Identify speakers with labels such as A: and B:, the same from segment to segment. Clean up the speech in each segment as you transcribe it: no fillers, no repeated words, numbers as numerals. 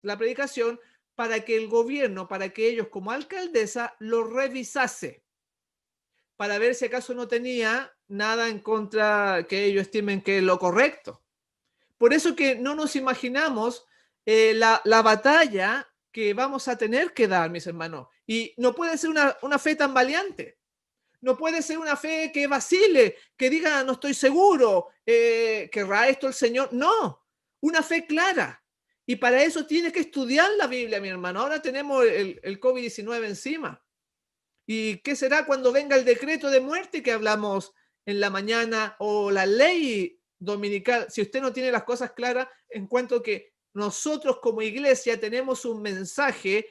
A: la predicación para que el gobierno, para que ellos como alcaldesa lo revisase, para ver si acaso no tenía nada en contra que ellos estimen que es lo correcto. Por eso que no nos imaginamos la batalla que vamos a tener que dar, mis hermanos. Y no puede ser una fe tan valiente. No puede ser una fe que vacile, que diga, no estoy seguro, ¿querrá esto el Señor? No, una fe clara. Y para eso tienes que estudiar la Biblia, mi hermano. Ahora tenemos el COVID-19 encima. ¿Y qué será cuando venga el decreto de muerte que hablamos en la mañana o la ley dominical? Si usted no tiene las cosas claras, en cuanto que nosotros como iglesia tenemos un mensaje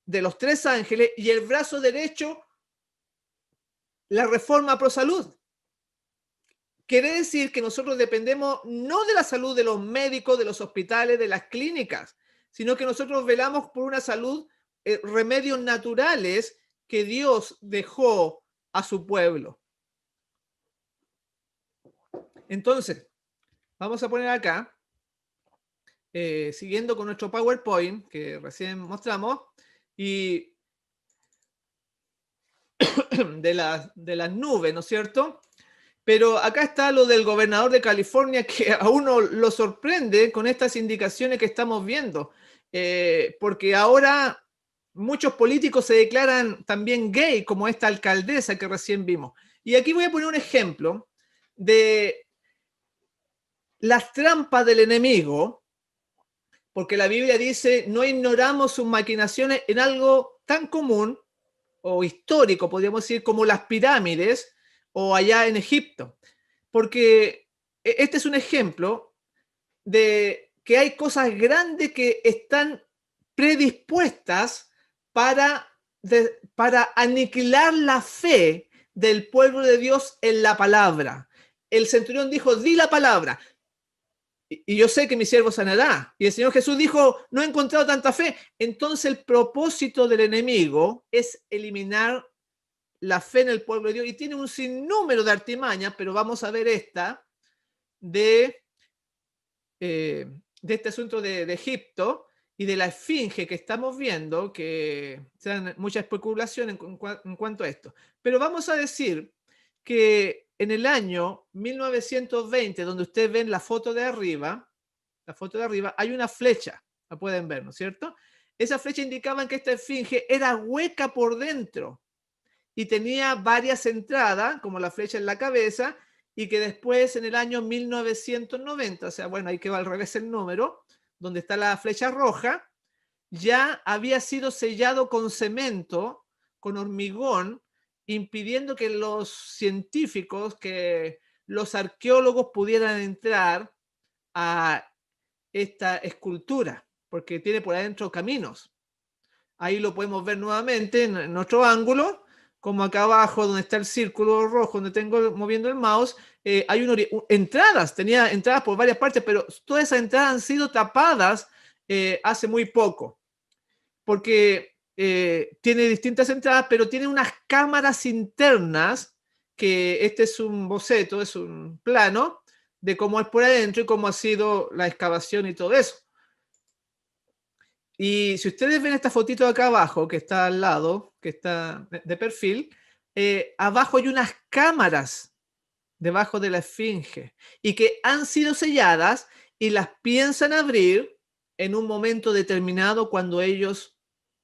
A: de los tres ángeles y el brazo derecho, la reforma pro salud. Quiere decir que nosotros dependemos no de la salud de los médicos, de los hospitales, de las clínicas, sino que nosotros velamos por una salud, remedios naturales que Dios dejó a su pueblo. Entonces, vamos a poner acá, siguiendo con nuestro PowerPoint que recién mostramos, y de las nubes, ¿no es cierto? Pero acá está lo del gobernador de California que a uno lo sorprende con estas indicaciones que estamos viendo, porque ahora muchos políticos se declaran también gay, como esta alcaldesa que recién vimos. Y aquí voy a poner un ejemplo de las trampas del enemigo, porque la Biblia dice, no ignoramos sus maquinaciones en algo tan común o histórico, podríamos decir, como las pirámides o allá en Egipto. Porque este es un ejemplo de que hay cosas grandes que están predispuestas para, para aniquilar la fe del pueblo de Dios en la palabra. El centurión dijo, di la palabra. Y yo sé que mi siervo sanará. Y el Señor Jesús dijo, no he encontrado tanta fe. Entonces el propósito del enemigo es eliminar la fe en el pueblo de Dios. Y tiene un sinnúmero de artimañas, pero vamos a ver esta de, de este asunto de Egipto y de la esfinge que estamos viendo, que se dan mucha especulación en cuanto a esto. Pero vamos a decir que en el año 1920, donde ustedes ven la foto de arriba, hay una flecha, la pueden ver, ¿no es cierto? Esa flecha indicaba que esta esfinge era hueca por dentro y tenía varias entradas, como la flecha en la cabeza, y que después en el año 1990, o sea, bueno, ahí que va al revés el número, donde está la flecha roja, ya había sido sellado con cemento, con hormigón, impidiendo que los científicos, que los arqueólogos pudieran entrar a esta escultura, porque tiene por adentro caminos. Ahí lo podemos ver nuevamente en otro ángulo, como acá abajo donde está el círculo rojo, donde tengo moviendo el mouse, hay entradas, tenía entradas por varias partes, pero todas esas entradas han sido tapadas hace muy poco, porque tiene distintas entradas, pero tiene unas cámaras internas, que este es un boceto, es un plano de cómo es por adentro y cómo ha sido la excavación y todo eso. Y si ustedes ven esta fotito de acá abajo, que está al lado, que está de perfil, abajo hay unas cámaras debajo de la esfinge y que han sido selladas y las piensan abrir en un momento determinado cuando ellos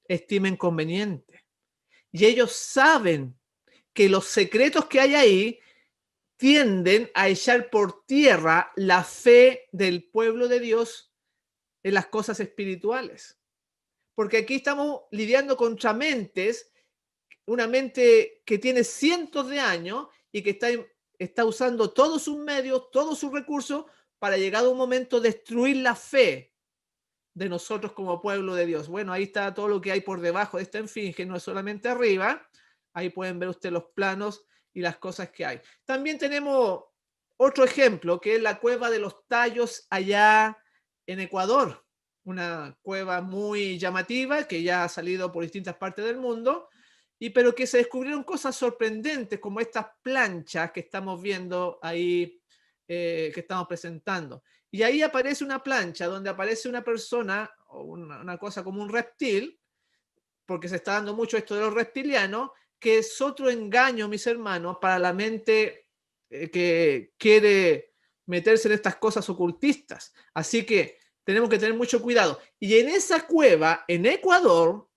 A: estimen conveniente. Y ellos saben que los secretos que hay ahí tienden a echar por tierra la fe del pueblo de Dios en las cosas espirituales. Porque aquí estamos lidiando contra mentes, una mente que tiene cientos de años y que está usando todos sus medios, todos sus recursos para llegar a un momento destruir la fe de nosotros como pueblo de Dios. Bueno, ahí está todo lo que hay por debajo de esta esfinge, no es solamente arriba. Ahí pueden ver ustedes los planos y las cosas que hay. También tenemos otro ejemplo, que es la cueva de los Tallos allá en Ecuador. Una cueva muy llamativa que ya ha salido por distintas partes del mundo, pero que se descubrieron cosas sorprendentes como estas planchas que estamos viendo ahí, que estamos presentando. Y ahí aparece una plancha donde aparece una persona una cosa como un reptil, porque se está dando mucho esto de los reptilianos, que es otro engaño, mis hermanos, para la mente que quiere meterse en estas cosas ocultistas. Así que tenemos que tener mucho cuidado. Y en esa cueva, en Ecuador,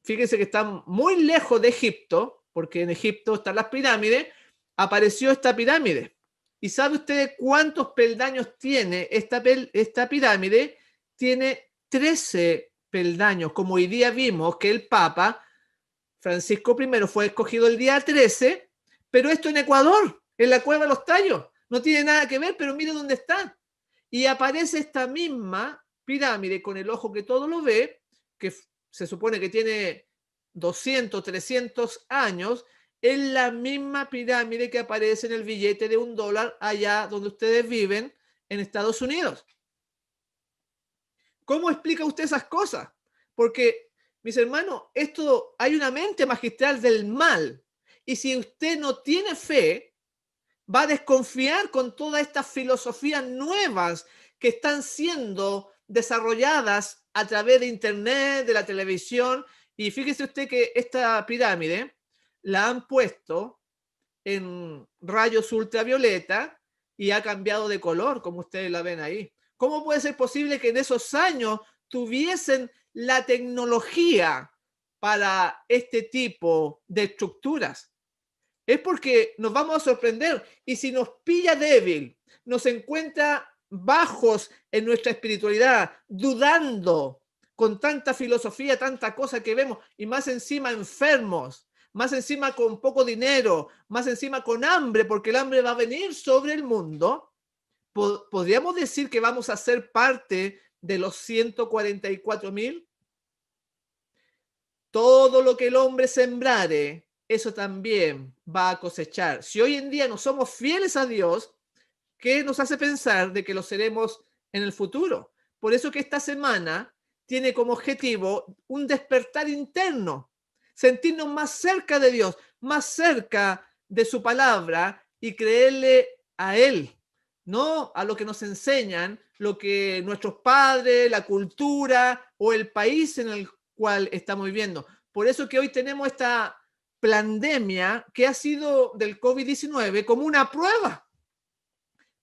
A: fíjense que está muy lejos de Egipto, porque en Egipto están las pirámides, apareció esta pirámide. ¿Y sabe usted cuántos peldaños tiene esta pirámide? Tiene 13 peldaños, como hoy día vimos que el Papa Francisco I fue escogido el día 13, pero esto en Ecuador, en la Cueva de los Tallos. No tiene nada que ver, pero mire dónde está. Y aparece esta misma pirámide con el ojo que todo lo ve, que se supone que tiene 200, 300 años, es la misma pirámide que aparece en el billete de $1 allá donde ustedes viven, en Estados Unidos. ¿Cómo explica usted esas cosas? Porque, mis hermanos, esto hay una mente magistral del mal. Y si usted no tiene fe, va a desconfiar con todas estas filosofías nuevas que están siendo desarrolladas a través de Internet, de la televisión. Y fíjese usted que esta pirámide la han puesto en rayos ultravioleta y ha cambiado de color, como ustedes la ven ahí. ¿Cómo puede ser posible que en esos años tuviesen la tecnología para este tipo de estructuras? Es porque nos vamos a sorprender y si nos pilla débil, nos encuentra bajos en nuestra espiritualidad, dudando con tanta filosofía, tanta cosa que vemos y más encima enfermos, más encima con poco dinero, más encima con hambre, porque el hambre va a venir sobre el mundo. ¿Podríamos decir que vamos a ser parte de los 144.000? Todo lo que el hombre sembrare, eso también va a cosechar. Si hoy en día no somos fieles a Dios, ¿qué nos hace pensar de que lo seremos en el futuro? Por eso que esta semana tiene como objetivo un despertar interno, sentirnos más cerca de Dios, más cerca de su palabra y creerle a Él, no a lo que nos enseñan, lo que nuestros padres, la cultura o el país en el cual estamos viviendo. Por eso que hoy tenemos esta pandemia que ha sido del COVID-19 como una prueba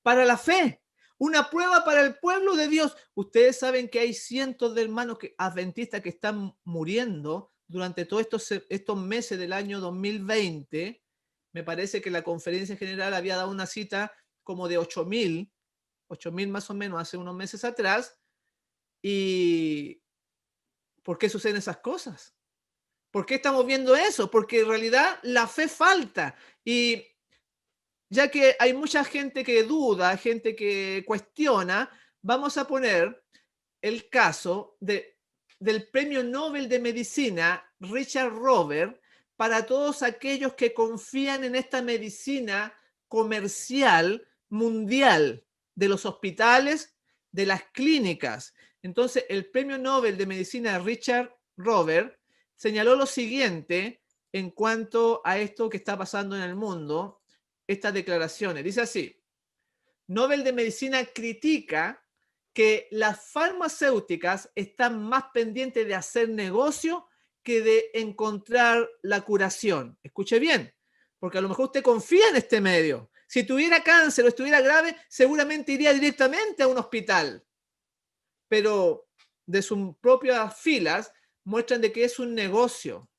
A: para la fe, una prueba para el pueblo de Dios. Ustedes saben que hay cientos de hermanos adventistas que están muriendo durante todos estos meses del año 2020. Me parece que la conferencia general había dado una cita como de 8.000 más o menos hace unos meses atrás. ¿Y por qué suceden esas cosas? ¿Por qué estamos viendo eso? Porque en realidad la fe falta. Y ya que hay mucha gente que duda, gente que cuestiona, vamos a poner el caso del Premio Nobel de Medicina, Richard Robert, para todos aquellos que confían en esta medicina comercial mundial de los hospitales, de las clínicas. Entonces, el Premio Nobel de Medicina, Richard Robert, señaló lo siguiente en cuanto a esto que está pasando en el mundo, estas declaraciones. Dice así: Nobel de Medicina critica que las farmacéuticas están más pendientes de hacer negocio que de encontrar la curación. Escuche bien, porque a lo mejor usted confía en este medio. Si tuviera cáncer o estuviera grave, seguramente iría directamente a un hospital. Pero de sus propias filas muestran de que es un negocio.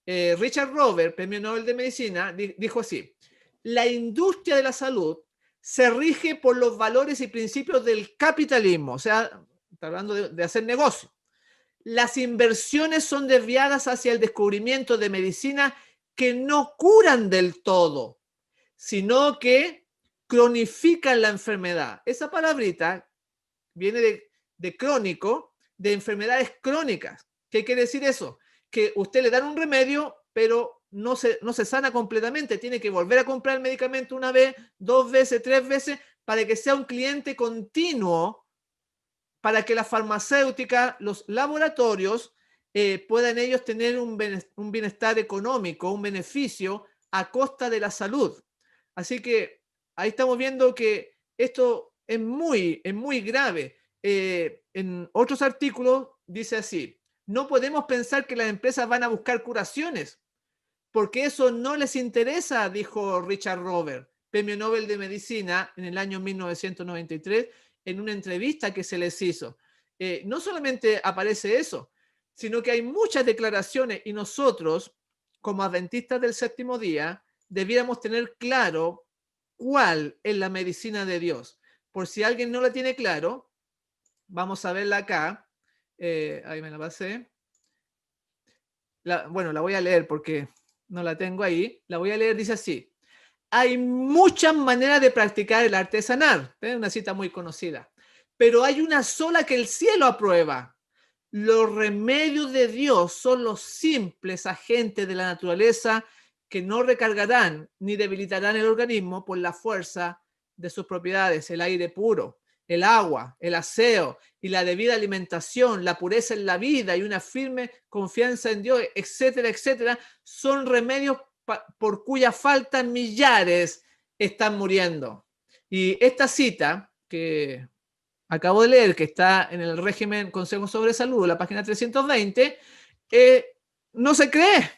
A: Richard Robert, Premio Nobel de Medicina, dijo así: la industria de la salud se rige por los valores y principios del capitalismo, o sea, está hablando de hacer negocio. Las inversiones son desviadas hacia el descubrimiento de medicinas que no curan del todo, sino que cronifican la enfermedad. Esa palabrita viene de crónico, de enfermedades crónicas. ¿Qué quiere decir eso? Que usted le dan un remedio, pero no se sana completamente. Tiene que volver a comprar el medicamento una vez, 2 veces, 3 veces, para que sea un cliente continuo, para que la farmacéutica, los laboratorios, puedan ellos tener un bienestar económico, un beneficio a costa de la salud. Así que ahí estamos viendo que esto es muy grave. En otros artículos dice así: no podemos pensar que las empresas van a buscar curaciones, porque eso no les interesa, dijo Richard Robert, premio Nobel de Medicina en el año 1993, en una entrevista que se les hizo. No solamente aparece eso, sino que hay muchas declaraciones y nosotros, como adventistas del séptimo día, debiéramos tener claro cuál es la medicina de Dios. Por si alguien no la tiene claro, vamos a verla acá. Ahí me la pasé. Bueno, la voy a leer porque no la tengo ahí. La voy a leer, dice así: hay muchas maneras de practicar el arte de sanar. Es una cita muy conocida. Pero hay una sola que el cielo aprueba. Los remedios de Dios son los simples agentes de la naturaleza que no recargarán ni debilitarán el organismo por la fuerza de sus propiedades: el aire puro, el agua, el aseo y la debida alimentación, la pureza en la vida y una firme confianza en Dios, etcétera, etcétera, son remedios por cuya falta millares están muriendo. Y esta cita que acabo de leer, que está en el régimen Consejo sobre Salud, la página 320, no se cree,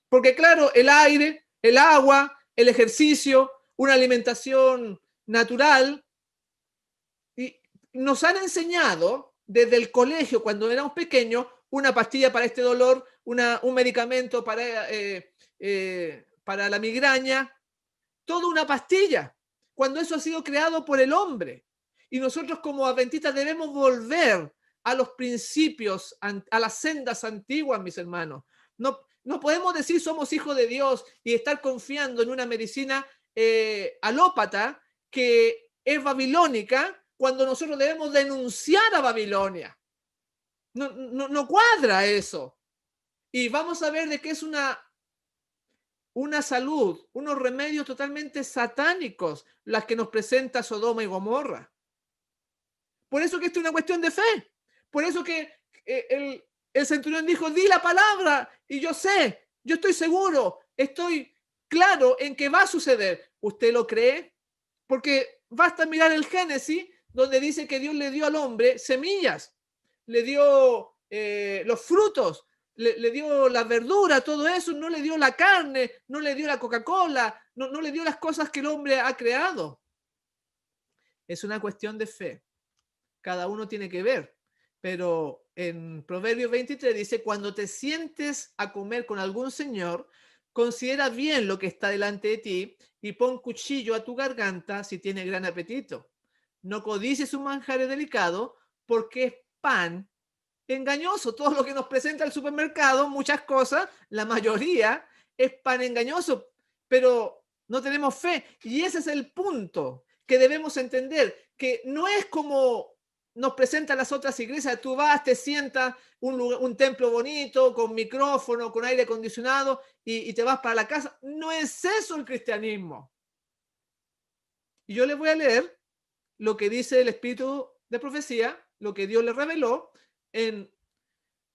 A: porque claro, el aire, el agua, el ejercicio, una alimentación natural, y nos han enseñado desde el colegio, cuando éramos pequeños, una pastilla para este dolor, un medicamento para la migraña, toda una pastilla, cuando eso ha sido creado por el hombre. Y nosotros como adventistas debemos volver a los principios, a las sendas antiguas, mis hermanos. No podemos decir somos hijos de Dios y estar confiando en una medicina alópata que es babilónica, cuando nosotros debemos denunciar a Babilonia. No cuadra eso. Y vamos a ver de qué es una salud, unos remedios totalmente satánicos, las que nos presenta Sodoma y Gomorra. Por eso que esto es una cuestión de fe. Por eso que el centurión dijo: di la palabra y yo sé, yo estoy seguro, estoy claro en que va a suceder. ¿Usted lo cree? Porque basta mirar el Génesis, donde dice que Dios le dio al hombre semillas, le dio los frutos, le dio la verdura, todo eso, no le dio la carne, no le dio la Coca-Cola, no le dio las cosas que el hombre ha creado. Es una cuestión de fe. Cada uno tiene que ver. Pero en Proverbios 23 dice: cuando te sientes a comer con algún señor, considera bien lo que está delante de ti y pon cuchillo a tu garganta si tiene gran apetito. No codices un manjar delicado, porque es pan engañoso. Todo lo que nos presenta el supermercado, muchas cosas, la mayoría es pan engañoso, pero no tenemos fe. Y ese es el punto que debemos entender, que no es como nos presentan las otras iglesias. Tú vas, te sientas, un templo bonito, con micrófono, con aire acondicionado, y te vas para la casa. No es eso el cristianismo. Y yo les voy a leer lo que dice el Espíritu de Profecía, lo que Dios le reveló en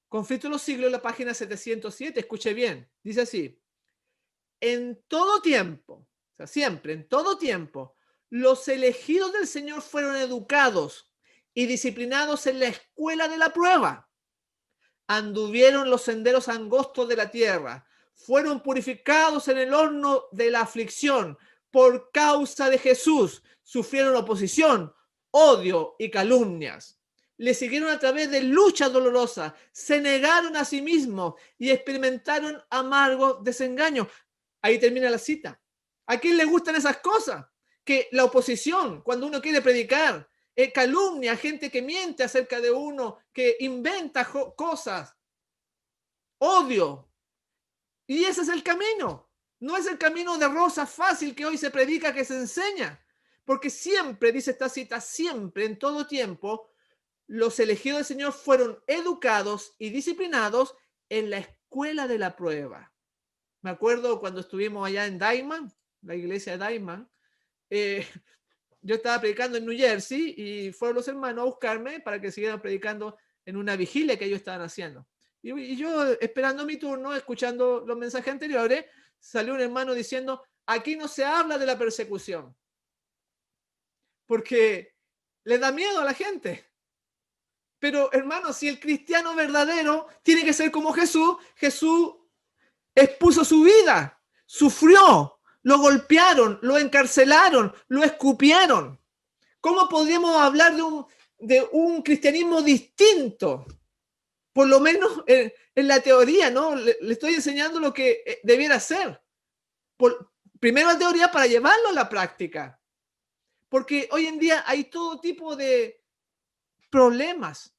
A: Conflicto de los Siglos, la página 707. Escuche bien, dice así: en todo tiempo, o sea, siempre, en todo tiempo, los elegidos del Señor fueron educados y disciplinados en la escuela de la prueba. Anduvieron los senderos angostos de la tierra, fueron purificados en el horno de la aflicción. Por causa de Jesús sufrieron oposición, odio y calumnias. Le siguieron a través de luchas dolorosas, se negaron a sí mismos y experimentaron amargos desengaños. Ahí termina la cita. ¿A quién le gustan esas cosas? Que la oposición, cuando uno quiere predicar, calumnia, gente que miente acerca de uno, que inventa cosas, odio. Y ese es el camino. No es el camino de rosa fácil que hoy se predica, que se enseña. Porque siempre, dice esta cita, siempre, en todo tiempo, los elegidos del Señor fueron educados y disciplinados en la escuela de la prueba. Me acuerdo cuando estuvimos allá en Diamond, la iglesia de Diamond, yo estaba predicando en New Jersey y fueron los hermanos a buscarme para que siguieran predicando en una vigilia que ellos estaban haciendo. Y yo, esperando mi turno, escuchando los mensajes anteriores, salió un hermano diciendo: aquí no se habla de la persecución, porque le da miedo a la gente. Pero hermano, si el cristiano verdadero tiene que ser como Jesús, Jesús expuso su vida, sufrió, lo golpearon, lo encarcelaron, lo escupieron. ¿Cómo podríamos hablar de un cristianismo distinto? Por lo menos en la teoría, ¿no? Le estoy enseñando lo que debiera ser. Primero la teoría para llevarlo a la práctica. Porque hoy en día hay todo tipo de problemas,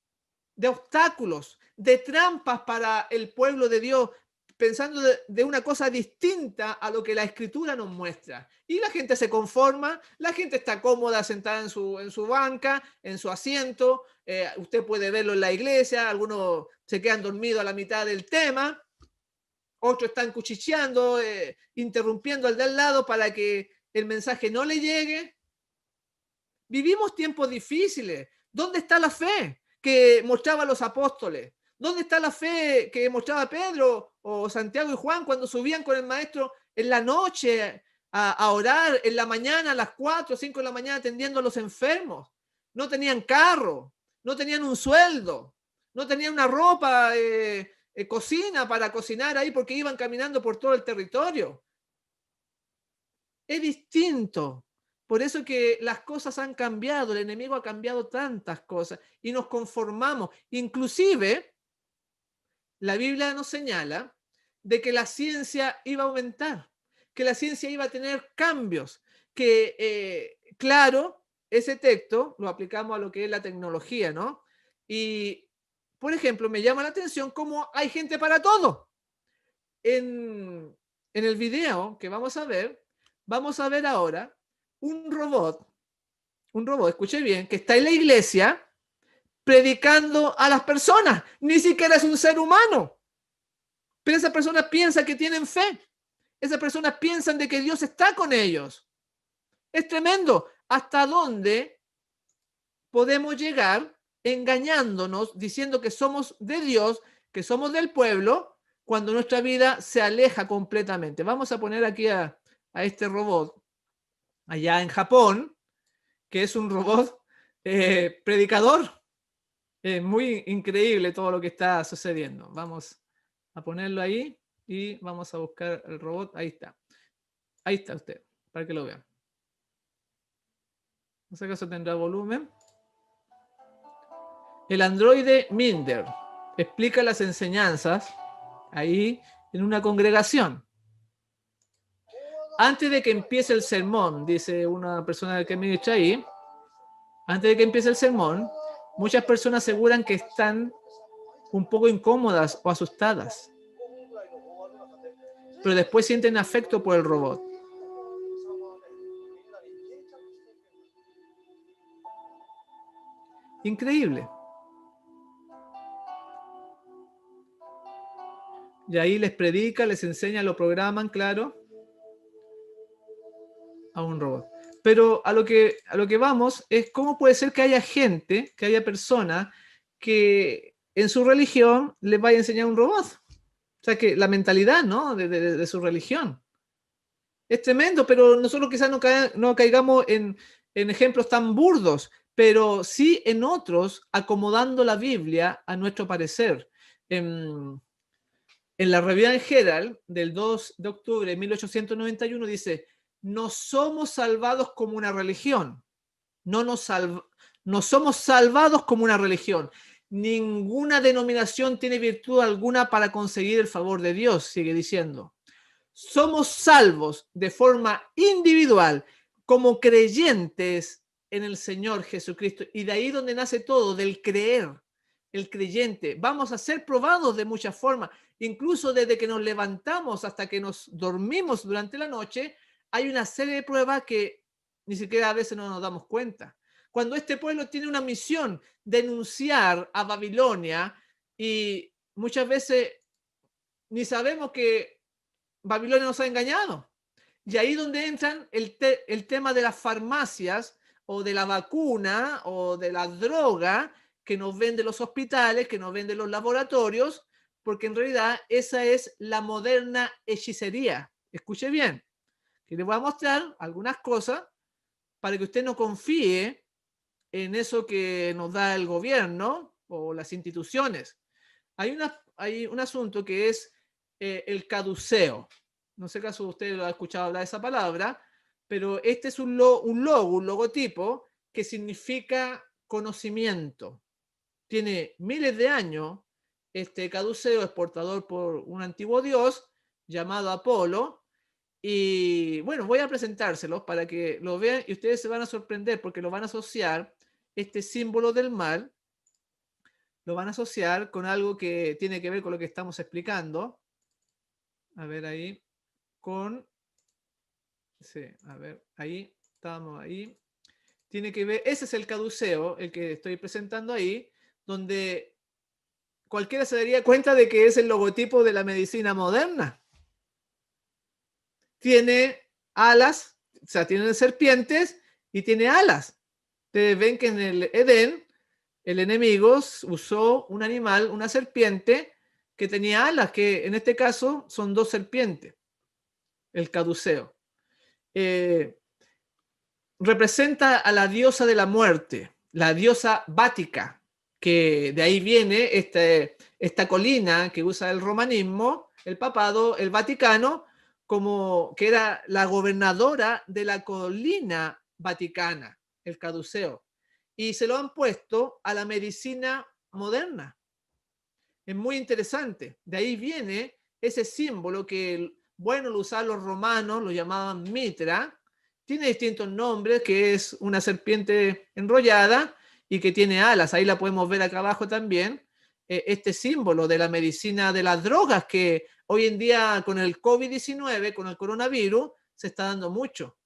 A: de obstáculos, de trampas para el pueblo de Dios, pensando de una cosa distinta a lo que la escritura nos muestra. Y la gente se conforma, la gente está cómoda sentada en su banca, en su asiento. Usted puede verlo en la iglesia, algunos se quedan dormidos a la mitad del tema, otros están cuchicheando, interrumpiendo al de al lado para que el mensaje no le llegue. Vivimos tiempos difíciles. ¿Dónde está la fe que mostraban los apóstoles? ¿Dónde está la fe que mostraba Pedro o Santiago y Juan cuando subían con el maestro en la noche a orar, en la mañana a las 4 o 5 de la mañana atendiendo a los enfermos? No tenían carro, no tenían un sueldo, no tenían una ropa, cocina para cocinar ahí porque iban caminando por todo el territorio. Es distinto. Por eso que las cosas han cambiado, el enemigo ha cambiado tantas cosas y nos conformamos. Inclusive, la Biblia nos señala de que la ciencia iba a aumentar, que la ciencia iba a tener cambios, que, claro, ese texto lo aplicamos a lo que es la tecnología, ¿no? Y, por ejemplo, me llama la atención cómo hay gente para todo. En el video que vamos a ver ahora un robot, escuche bien, que está en la iglesia predicando a las personas. Ni siquiera es un ser humano. Pero esas personas piensan que tienen fe. Esas personas piensan de que Dios está con ellos. Es tremendo. ¿Hasta dónde podemos llegar engañándonos, diciendo que somos de Dios, que somos del pueblo, cuando nuestra vida se aleja completamente? Vamos a poner aquí a este robot allá en Japón, que es un robot predicador. Es muy increíble todo lo que está sucediendo. Vamos a ponerlo ahí y vamos a buscar el robot. Ahí está. Ahí está usted, para que lo vean. No sé si acaso tendrá volumen. El androide Minder explica las enseñanzas ahí en una congregación. Antes de que empiece el sermón, dice una persona que ministra ahí, antes de que empiece el sermón, muchas personas aseguran que están un poco incómodas o asustadas, pero después sienten afecto por el robot. Increíble. Y ahí les predica, les enseña, lo programan, claro, a un robot. Pero a lo que vamos es cómo puede ser que haya gente, que haya personas que en su religión les vaya a enseñar un robot. O sea, que la mentalidad, ¿no? de su religión. Es tremendo, pero nosotros quizás no caigamos en ejemplos tan burdos, pero sí en otros, acomodando la Biblia a nuestro parecer. En la Revista Herald del 2 de octubre de 1891 dice: no somos salvados como una religión, no somos salvados como una religión. Ninguna denominación tiene virtud alguna para conseguir el favor de Dios, sigue diciendo. Somos salvos de forma individual como creyentes en el Señor Jesucristo. Y de ahí donde nace todo, del creer, el creyente. Vamos a ser probados de muchas formas. Incluso desde que nos levantamos hasta que nos dormimos durante la noche, hay una serie de pruebas que ni siquiera a veces no nos damos cuenta. Cuando este pueblo tiene una misión, denunciar a Babilonia, y muchas veces ni sabemos que Babilonia nos ha engañado. Y ahí donde entran el tema de las farmacias o de la vacuna o de la droga que nos venden los hospitales, que nos venden los laboratorios, porque en realidad esa es la moderna hechicería. Escuche bien, que le voy a mostrar algunas cosas para que usted no confíe en eso que nos da el gobierno o las instituciones. Hay un asunto que es el caduceo. No sé si usted lo ha escuchado hablar de esa palabra, pero este es un logo, un logotipo que significa conocimiento. Tiene miles de años. Este caduceo es portador por un antiguo dios llamado Apolo. Y bueno, voy a presentárselos para que lo vean y ustedes se van a sorprender porque lo van a asociar, este símbolo del mal, lo van a asociar con algo que tiene que ver con lo que estamos explicando. A ver ahí, con, sí, a ver, ahí, estamos ahí. Tiene que ver, ese es el caduceo, el que estoy presentando ahí, donde cualquiera se daría cuenta de que es el logotipo de la medicina moderna. Tiene alas, o sea, tiene serpientes y tiene alas. Ustedes ven que en el Edén el enemigo usó un animal, una serpiente, que tenía alas, que en este caso son dos serpientes, el caduceo. Representa a la diosa de la muerte, la diosa Bática, que de ahí viene esta colina que usa el romanismo, el papado, el Vaticano, como que era la gobernadora de la colina vaticana, el caduceo. Y se lo han puesto a la medicina moderna. Es muy interesante. De ahí viene ese símbolo que, bueno, lo usaban los romanos, lo llamaban mitra. Tiene distintos nombres, que es una serpiente enrollada y que tiene alas. Ahí la podemos ver acá abajo también. Este símbolo de la medicina de las drogas que hoy en día con el COVID-19, con el coronavirus, se está dando mucho.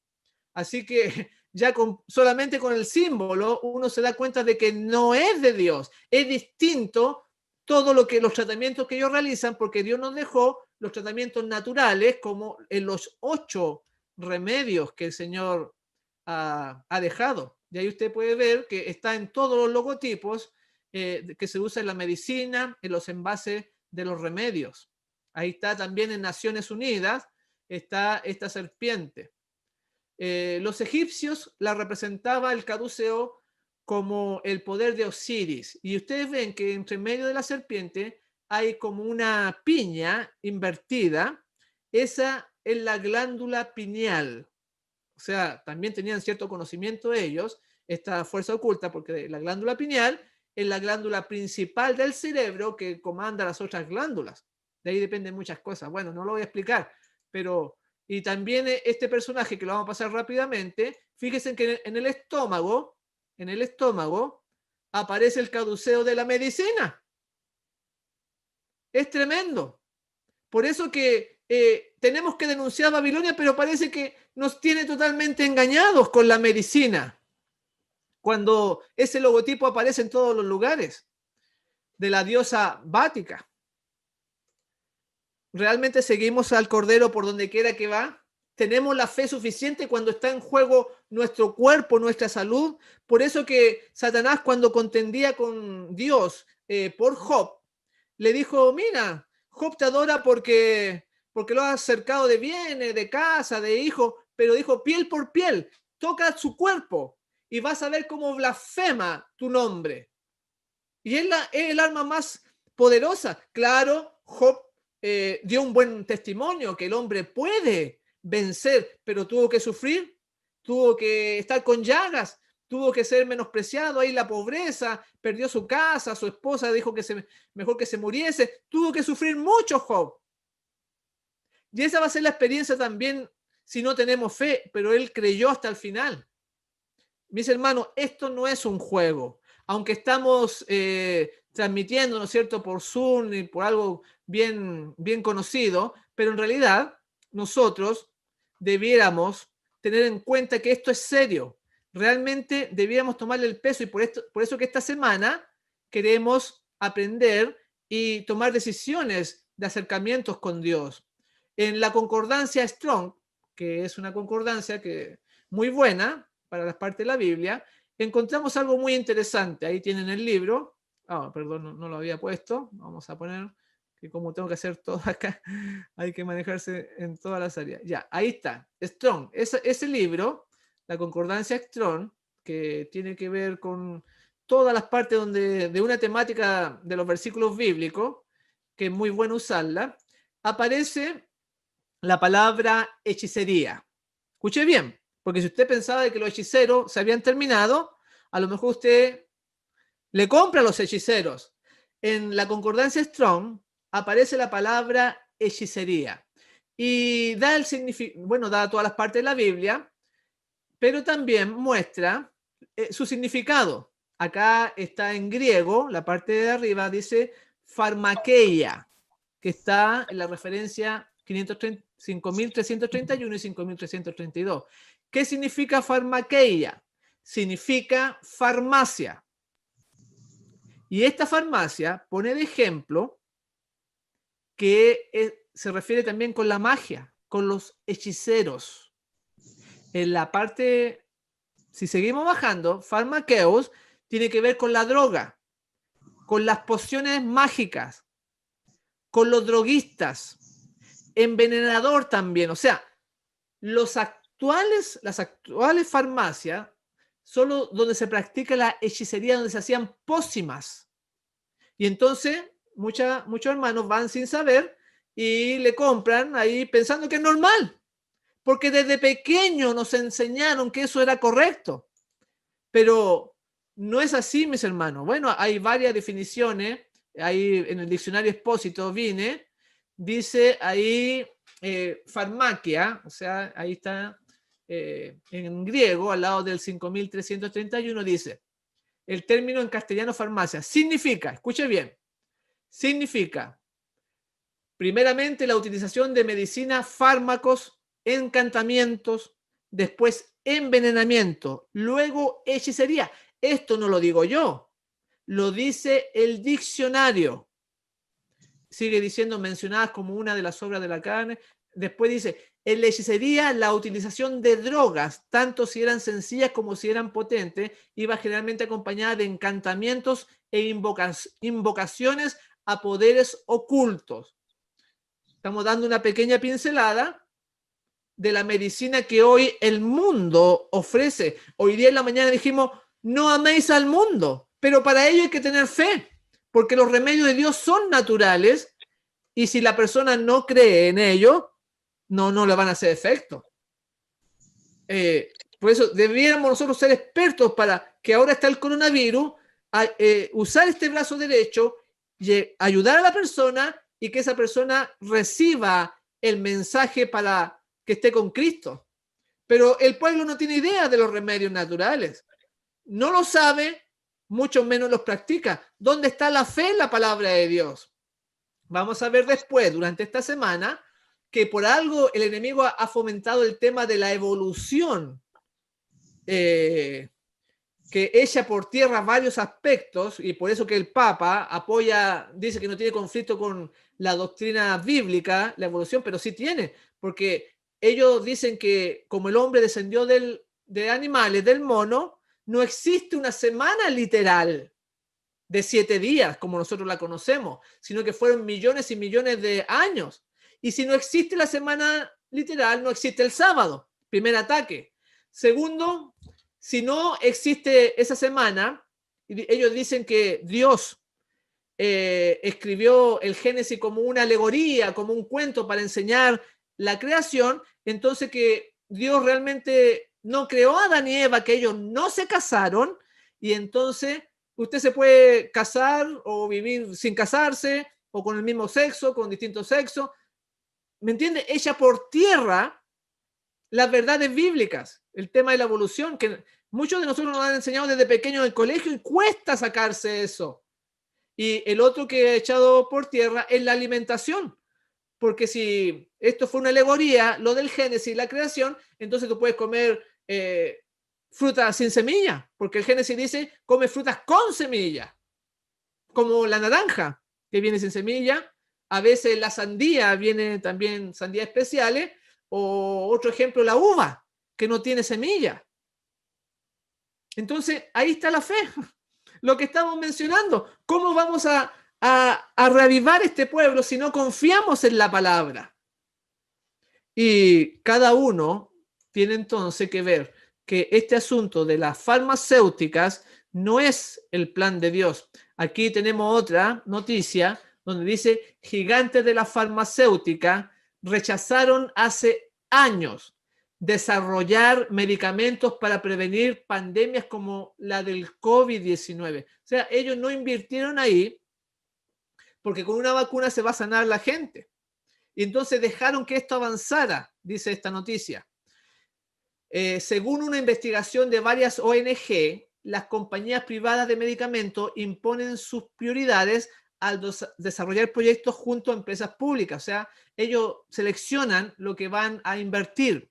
A: Así que ya solamente con el símbolo uno se da cuenta de que no es de Dios. Es distinto todo lo que los tratamientos que ellos realizan, porque Dios nos dejó los tratamientos naturales como en los 8 remedios que el Señor ha dejado. Y ahí usted puede ver que está en todos los logotipos que se usa en la medicina, en los envases de los remedios. Ahí está también en Naciones Unidas, está esta serpiente. Los egipcios la representaba el caduceo como el poder de Osiris. Y ustedes ven que entre medio de la serpiente hay como una piña invertida. Esa es la glándula pineal. O sea, también tenían cierto conocimiento ellos, esta fuerza oculta, porque la glándula pineal es la glándula principal del cerebro que comanda las otras glándulas. De ahí dependen muchas cosas. Bueno, no lo voy a explicar, pero y también este personaje que lo vamos a pasar rápidamente, fíjense que en el estómago aparece el caduceo de la medicina. Es tremendo. Por eso que tenemos que denunciar a Babilonia, pero parece que nos tiene totalmente engañados con la medicina. Cuando ese logotipo aparece en todos los lugares de la diosa Bática. ¿Realmente seguimos al Cordero por donde quiera que va? ¿Tenemos la fe suficiente cuando está en juego nuestro cuerpo, nuestra salud? Por eso que Satanás, cuando contendía con Dios por Job, le dijo, mira, Job te adora porque lo has cercado de bienes, de casa, de hijos, pero dijo piel por piel, toca su cuerpo y vas a ver cómo blasfema tu nombre. Y es el arma más poderosa. Claro, Job dio un buen testimonio que el hombre puede vencer, pero tuvo que sufrir, tuvo que estar con llagas, tuvo que ser menospreciado, ahí la pobreza, perdió su casa, su esposa dijo que mejor que se muriese, tuvo que sufrir mucho Job. Y esa va a ser la experiencia también si no tenemos fe, pero él creyó hasta el final. Mis hermanos, esto no es un juego. Aunque estamos transmitiendo, ¿no es cierto?, por Zoom y por algo bien, bien conocido, pero en realidad nosotros debiéramos tener en cuenta que esto es serio. Realmente debiéramos tomarle el peso y por eso que esta semana queremos aprender y tomar decisiones de acercamientos con Dios. En la concordancia Strong, que es una concordancia que muy buena para las partes de la Biblia, encontramos algo muy interesante. Ahí tienen el libro. Perdón, no lo había puesto. Vamos a poner que como tengo que hacer todo acá, hay que manejarse en todas las áreas. Ya, ahí está. Strong. Ese libro, la concordancia Strong, que tiene que ver con todas las partes de una temática de los versículos bíblicos, que es muy bueno usarla, aparece la palabra hechicería. Escuche bien, porque si usted pensaba de que los hechiceros se habían terminado, a lo mejor usted le compra a los hechiceros. En la concordancia Strong aparece la palabra hechicería y da el significado, bueno, da todas las partes de la Biblia, pero también muestra su significado. Acá está en griego, la parte de arriba dice farmakeia, que está en la referencia 5331 y 5332. ¿Qué significa farmakeia? Significa farmacia. Y esta farmacia pone de ejemplo que se refiere también con la magia, con los hechiceros. En la parte, si seguimos bajando, farmakeos tiene que ver con la droga, con las pociones mágicas, con los droguistas, envenenador también. O sea, las actuales farmacias, solo donde se practica la hechicería, donde se hacían pócimas. Y entonces muchos hermanos van sin saber y le compran ahí pensando que es normal, porque desde pequeño nos enseñaron que eso era correcto. Pero no es así, mis hermanos. Bueno, hay varias definiciones. Ahí en el diccionario Expósito dice ahí farmacia, o sea, ahí está en griego, al lado del 5331, dice, el término en castellano farmacia significa, escuche bien, significa, primeramente, la utilización de medicina, fármacos, encantamientos, después envenenamiento, luego hechicería. Esto no lo digo yo, lo dice el diccionario. Sigue diciendo mencionadas como una de las obras de la carne. Después dice, en la hechicería, la utilización de drogas, tanto si eran sencillas como si eran potentes, iba generalmente acompañada de encantamientos e invocaciones a poderes ocultos. Estamos dando una pequeña pincelada de la medicina que hoy el mundo ofrece. Hoy día en la mañana dijimos, no améis al mundo, pero para ello hay que tener fe, porque los remedios de Dios son naturales y si la persona no cree en ello, no le van a hacer efecto. Por eso debiéramos nosotros ser expertos para que ahora está el coronavirus, usar este brazo derecho y ayudar a la persona y que esa persona reciba el mensaje para que esté con Cristo. Pero el pueblo no tiene idea de los remedios naturales. No lo sabe, mucho menos los practica. ¿Dónde está la fe en la palabra de Dios? Vamos a ver después, durante esta semana, que por algo el enemigo ha fomentado el tema de la evolución, que echa por tierra varios aspectos, y por eso que el Papa apoya, dice que no tiene conflicto con la doctrina bíblica, la evolución, pero sí tiene, porque ellos dicen que como el hombre descendió de animales, del mono, no existe una semana literal de 7 días, como nosotros la conocemos, sino que fueron millones y millones de años. Y si no existe la semana literal, no existe el sábado. Primer ataque. Segundo, si no existe esa semana, ellos dicen que Dios escribió el Génesis como una alegoría, como un cuento para enseñar la creación, entonces que Dios realmente no creó a Adán y Eva, que ellos no se casaron, y entonces usted se puede casar o vivir sin casarse, o con el mismo sexo, con distintos sexos. ¿Me entiende? Echa por tierra las verdades bíblicas, el tema de la evolución, que muchos de nosotros nos han enseñado desde pequeños en el colegio y cuesta sacarse eso. Y el otro que he echado por tierra es la alimentación. Porque si esto fue una alegoría, lo del Génesis, la creación, entonces tú puedes comer frutas sin semilla, porque el Génesis dice, come frutas con semilla, como la naranja, que viene sin semilla, a veces la sandía viene también sandías especiales, o otro ejemplo, la uva, que no tiene semilla. Entonces, ahí está la fe, lo que estamos mencionando. ¿Cómo vamos a reavivar este pueblo si no confiamos en la palabra? Y cada uno tiene entonces que ver que este asunto de las farmacéuticas no es el plan de Dios. Aquí tenemos otra noticia donde dice, gigantes de la farmacéutica rechazaron hace años desarrollar medicamentos para prevenir pandemias como la del COVID-19. O sea, ellos no invirtieron ahí porque con una vacuna se va a sanar la gente. Y entonces dejaron que esto avanzara, dice esta noticia. Según una investigación de varias ONG, las compañías privadas de medicamentos imponen sus prioridades al desarrollar proyectos junto a empresas públicas. O sea, ellos seleccionan lo que van a invertir.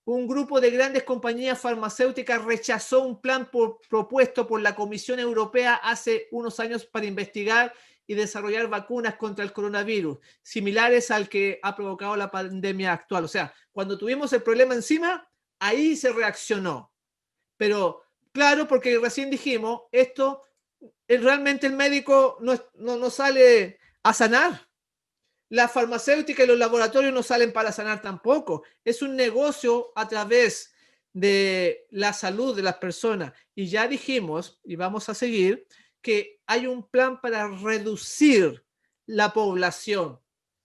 A: Un grupo de grandes compañías farmacéuticas rechazó un plan propuesto por la Comisión Europea hace unos años para investigar y desarrollar vacunas contra el coronavirus, similares al que ha provocado la pandemia actual. O sea, cuando tuvimos el problema encima, ahí se reaccionó. Pero claro, porque recién dijimos, esto realmente el médico no sale a sanar. La farmacéutica y los laboratorios no salen para sanar tampoco. Es un negocio a través de la salud de las personas. Y ya dijimos, y vamos a seguir, que hay un plan para reducir la población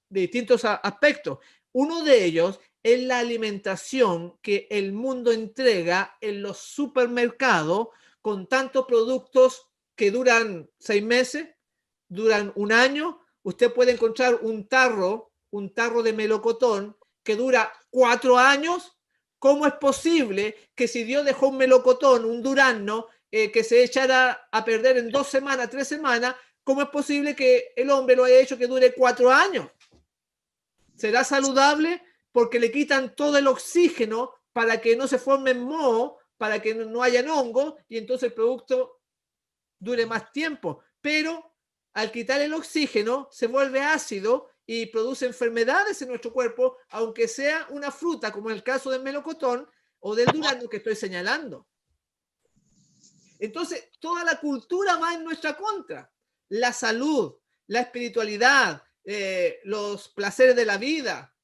A: de distintos aspectos. Uno de ellos es la alimentación que el mundo entrega en los supermercados con tantos productos que duran 6 meses, duran un año. Usted puede encontrar un tarro de melocotón que dura 4 años. ¿Cómo es posible que si Dios dejó un melocotón, un durazno, que se echara a perder en 2 semanas, 3 semanas, cómo es posible que el hombre lo haya hecho que dure 4 años? ¿Será saludable? Porque le quitan todo el oxígeno para que no se formen mohos, para que no haya hongo, y entonces el producto dure más tiempo. Pero al quitar el oxígeno se vuelve ácido y produce enfermedades en nuestro cuerpo, aunque sea una fruta, como en el caso del melocotón o del durazno que estoy señalando. Entonces, toda la cultura va en nuestra contra. La salud, la espiritualidad, los placeres de la vida.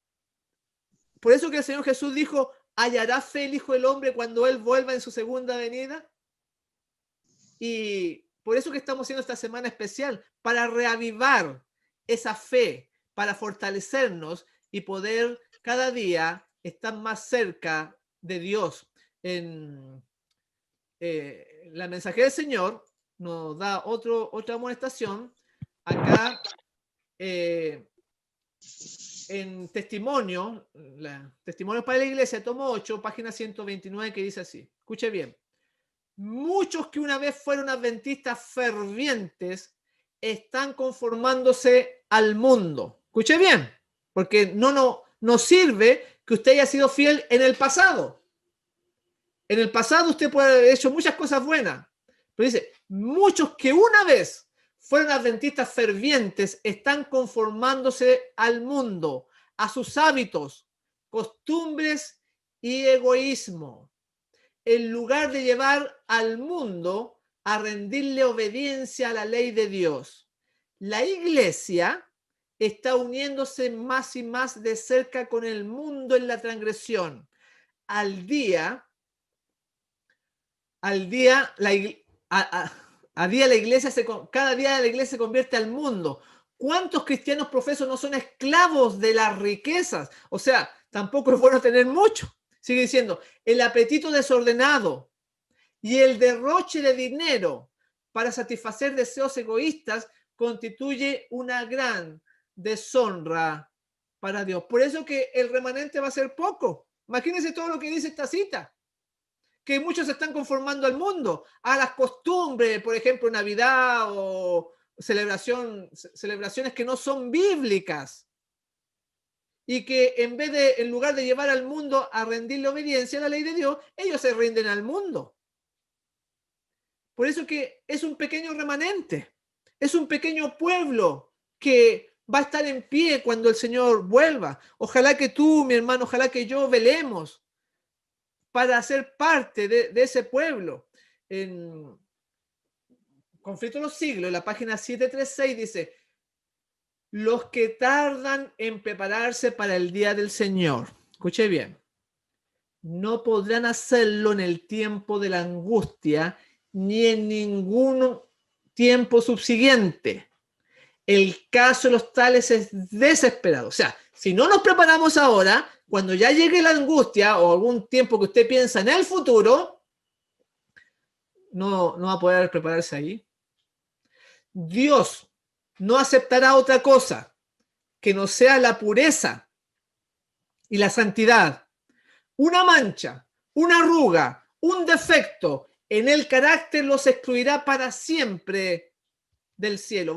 A: Por eso que el Señor Jesús dijo, ¿hallará fe el Hijo del Hombre cuando Él vuelva en su segunda venida? Y por eso que estamos haciendo esta semana especial, para reavivar esa fe, para fortalecernos y poder cada día estar más cerca de Dios. La mensajera del Señor nos da otra amonestación acá en Testimonios para la Iglesia, tomo 8, página 129, que dice así. Escuche bien. Muchos que una vez fueron adventistas fervientes están conformándose al mundo. Escuche bien, porque no sirve que usted haya sido fiel en el pasado. En el pasado usted puede haber hecho muchas cosas buenas, pero dice, muchos que una vez fueron adventistas fervientes están conformándose al mundo, a sus hábitos, costumbres y egoísmo, en lugar de llevar al mundo a rendirle obediencia a la ley de Dios. La iglesia está uniéndose más y más de cerca con el mundo en la transgresión. Al día, la iglesia cada día la iglesia se convierte al mundo. ¿Cuántos cristianos profesos no son esclavos de las riquezas? O sea, tampoco es bueno tener mucho. Sigue diciendo, el apetito desordenado y el derroche de dinero para satisfacer deseos egoístas constituye una gran deshonra para Dios. Por eso que el remanente va a ser poco. Imagínense todo lo que dice esta cita. Que muchos se están conformando al mundo, a las costumbres, por ejemplo, Navidad o celebraciones que no son bíblicas. Y que en lugar de llevar al mundo a rendirle obediencia a la ley de Dios, ellos se rinden al mundo. Por eso que es un pequeño remanente, es un pequeño pueblo que va a estar en pie cuando el Señor vuelva. Ojalá que tú, mi hermano, ojalá que yo velemos para ser parte de ese pueblo. En Conflicto de los Siglos, la página 736 dice, los que tardan en prepararse para el día del Señor, escuche bien, no podrán hacerlo en el tiempo de la angustia ni en ningún tiempo subsiguiente. El caso de los tales es desesperado. O sea, si no nos preparamos ahora, cuando ya llegue la angustia o algún tiempo que usted piensa en el futuro, no va a poder prepararse ahí. Dios no aceptará otra cosa que no sea la pureza y la santidad. Una mancha, una arruga, un defecto en el carácter los excluirá para siempre del cielo.